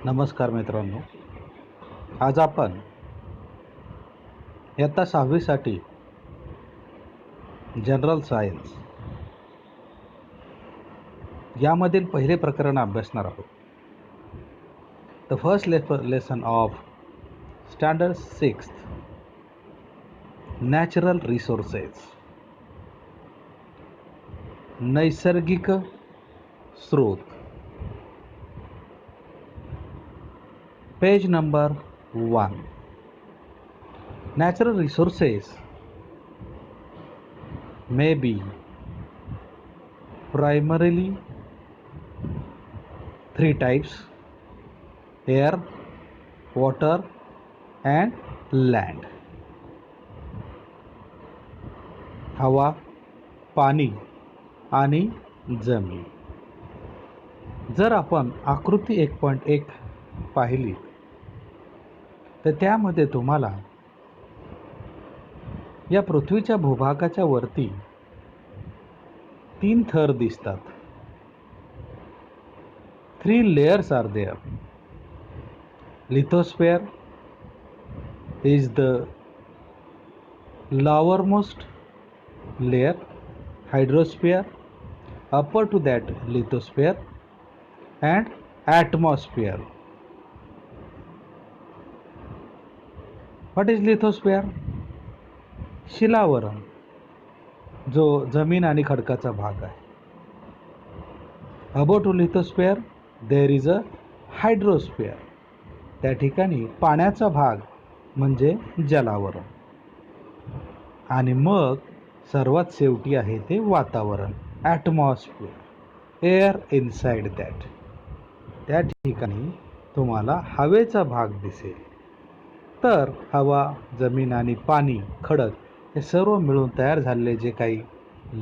नमस्कार मित्रांनो, आज आपण इयत्ता 6वीसाठी जनरल सायन्स यामधील पहिले प्रकरण अभ्यासणार आहोत. The first lesson of standard 6th natural resources, नैसर्गिक स्रोत. Page number 1. Natural resources may be primarily three types: air, water and land. हवा, पाणी आणि जमीन. जर आपण आकृती 1.1 पाहिली तर त्यामध्ये तुम्हाला या पृथ्वीच्या भूभागाच्या वरती 3 थर दिसतात. 3 layers are there. Lithosphere is the lowermost layer, hydrosphere upper to that lithosphere, and atmosphere. What is lithosphere? शिलावरण, जो जमीन आणि खडकाचा भाग आहे. Above to lithosphere there is a hydrosphere. त्या ठिकाणी पाण्याचा भाग म्हणजे जलावरण. आणि मग सर्वात शेवटी आहे ते वातावरण, ॲटमॉस्फिअर, एअर इनसाइड दॅट. त्या ठिकाणी तुम्हाला हवेचा भाग दिसेल. तर हवा, जमीन आणि पाणी, खडक हे सर्व मिळून तयार झालेले जे काही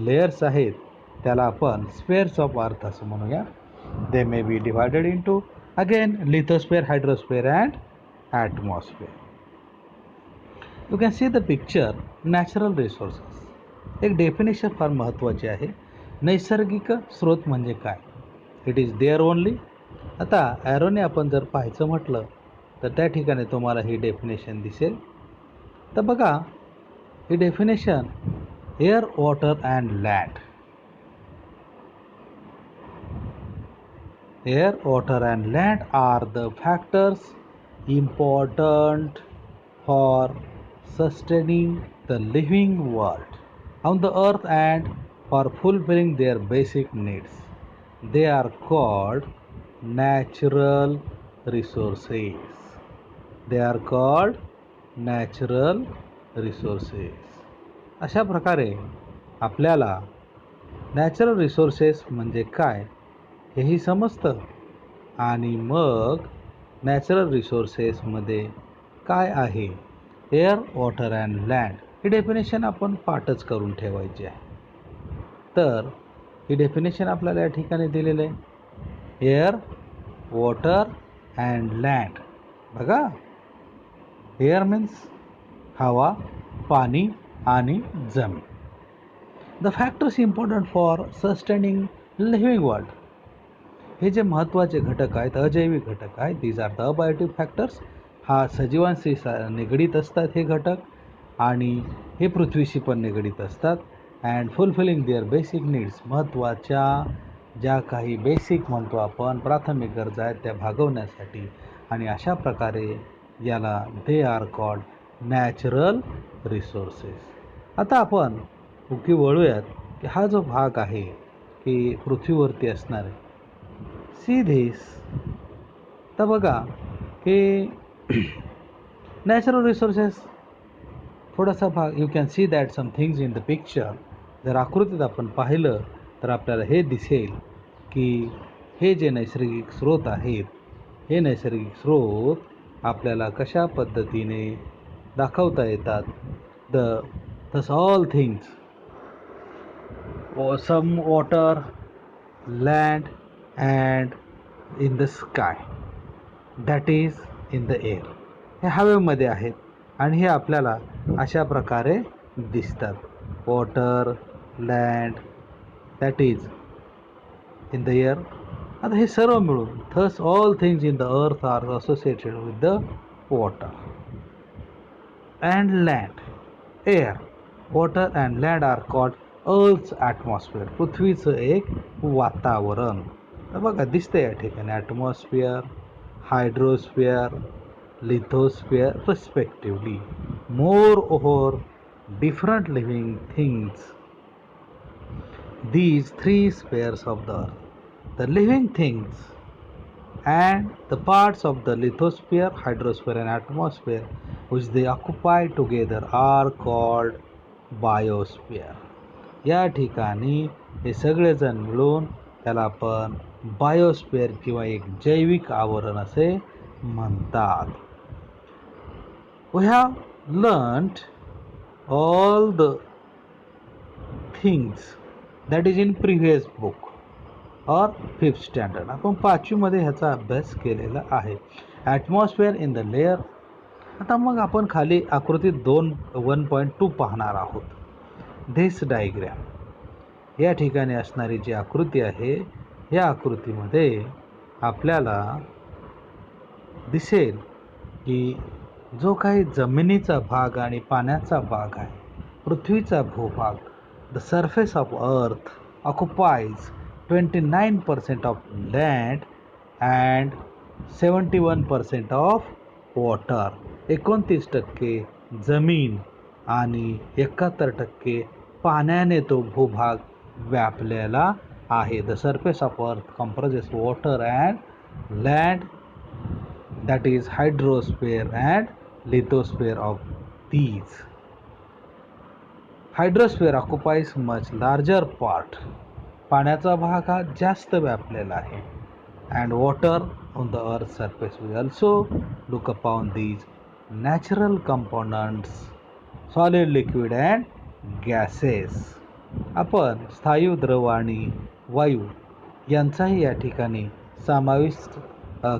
लेयर्स आहेत त्याला आपण स्फेअर्स ऑफ अर्थ असं म्हणूया. They may be divided into again lithosphere, hydrosphere and atmosphere. You can see the picture. Natural resources, एक डेफिनेशन फार महत्त्वाची आहे. नैसर्गिक स्रोत म्हणजे काय? It is there only. आता ॲरोने आपण जर पाहायचं म्हटलं तर त्या ठिकाणी तुम्हाला ही डेफिनेशन दिसेल. तर बघा ही definition, air, water and land. Air, water and land are the factors important for sustaining the living world on the earth and for fulfilling their basic needs. They are called natural resources. They are called natural resources. अशा प्रकारे आपल्याला natural resources म्हणजे काय हेही समजतं. आणि मग natural रिसोर्सेसमध्ये काय आहे, air, water and land, he definition आपण पाठच करून ठेवायची आहे. तर ही डेफिनेशन आपल्याला या ठिकाणी दिलेलं आहे. Air, water and land. बघा, एअर मीन्स हवा, पाणी आणि जमीन. The factors important for sustaining living world. हे जे महत्त्वाचे घटक आहेत, अजैविक घटक आहेत, these are the abiotic factors. हा सजीवांशी निगडीत असतात हे घटक, आणि हे पृथ्वीशी पण निगडीत असतात. And fulfilling their basic needs, महत्त्वाच्या ज्या काही बेसिक म्हणतो आपण प्राथमिक गरजा आहेत त्या भागवण्यासाठी. आणि अशा प्रकारे याला they are called natural resources. आता आपण उकी वळूयात की हा जो भाग आहे की पृथ्वीवरती असणार आहे, सी धिस. तर बघा की नॅचरल रिसोर्सेस थोडासा भाग, you can see that some things in the picture. जर आकृतीत आपण पाहिलं तर आपल्याला हे दिसेल की हे जे नैसर्गिक स्रोत आहेत, हे नैसर्गिक स्रोत आपल्याला कशा पद्धतीने दाखवता येतात. Thus all things, some water, land and in the sky, that is in the air. हे हवेमध्ये आहेत आणि हे आपल्याला अशा प्रकारे दिसतात. Water, land, that is in the air. आता हे सर्व मिळून thus all things in the earth are associated with the water and land. Air, water and land are called earth atmosphere. पृथ्वीचं एक वातावरण. तर बघा दिसतंय या ठिकाणी atmosphere, hydrosphere, लिथोस्फिअर respectively. Moreover, different living things, these three spheres of the earth, the living things and the parts of the lithosphere, hydrosphere and atmosphere which they occupy together are called biosphere. या ठिकाणी हे सगळेजण मिळून त्याला आपण biosphere किंवा एक जैविक आवरण असे म्हणतात. We have learned all the things that is in previous book or 5th standard. आपण 5वी मध्ये ह्याचा अभ्यास केलेला आहे. Atmosphere in the layer. आता मग आपण खाली आकृती 1.2 पाहणार आहोत. This diagram. या ठिकाणी असणारी जी आकृती आहे या आकृतीमध्ये आपल्याला दिसेल की जो काही जमिनीचा भाग आणि पाण्याचा भाग आहे, पृथ्वीचा भूभाग, the surface of earth occupies 29% of land and 71% of water. 29% जमीन आणि 71% पाण्याने तो भूभाग व्यापलेला आहे. The surface of earth comprises water and land, that is hydrosphere and lithosphere of these. Hydrosphere occupies much larger part. पाण्याचा भाग हा जास्त व्यापलेला आहे. And water on the earth's surface. We also look upon these natural components, solid, liquid and gases. आपण स्थायू, द्रव आणि वायू यांचाही या ठिकाणी समावेश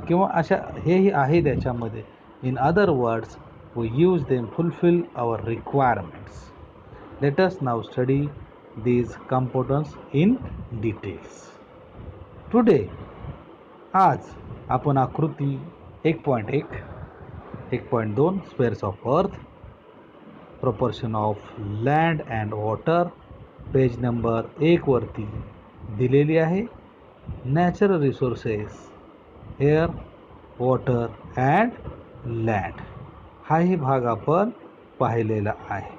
किंवा अशा हेही आहे त्याच्यामध्ये. In other words we use them fulfil our requirements. Let us now study these components in details. Today, आज आपण आकृती 1.1, 1.2 spheres of earth, proportion of land and water, page number 1 वरती दिलेली आहे. Natural resources, air, water and land, हाही भाग आपण पाहिलेला आहे.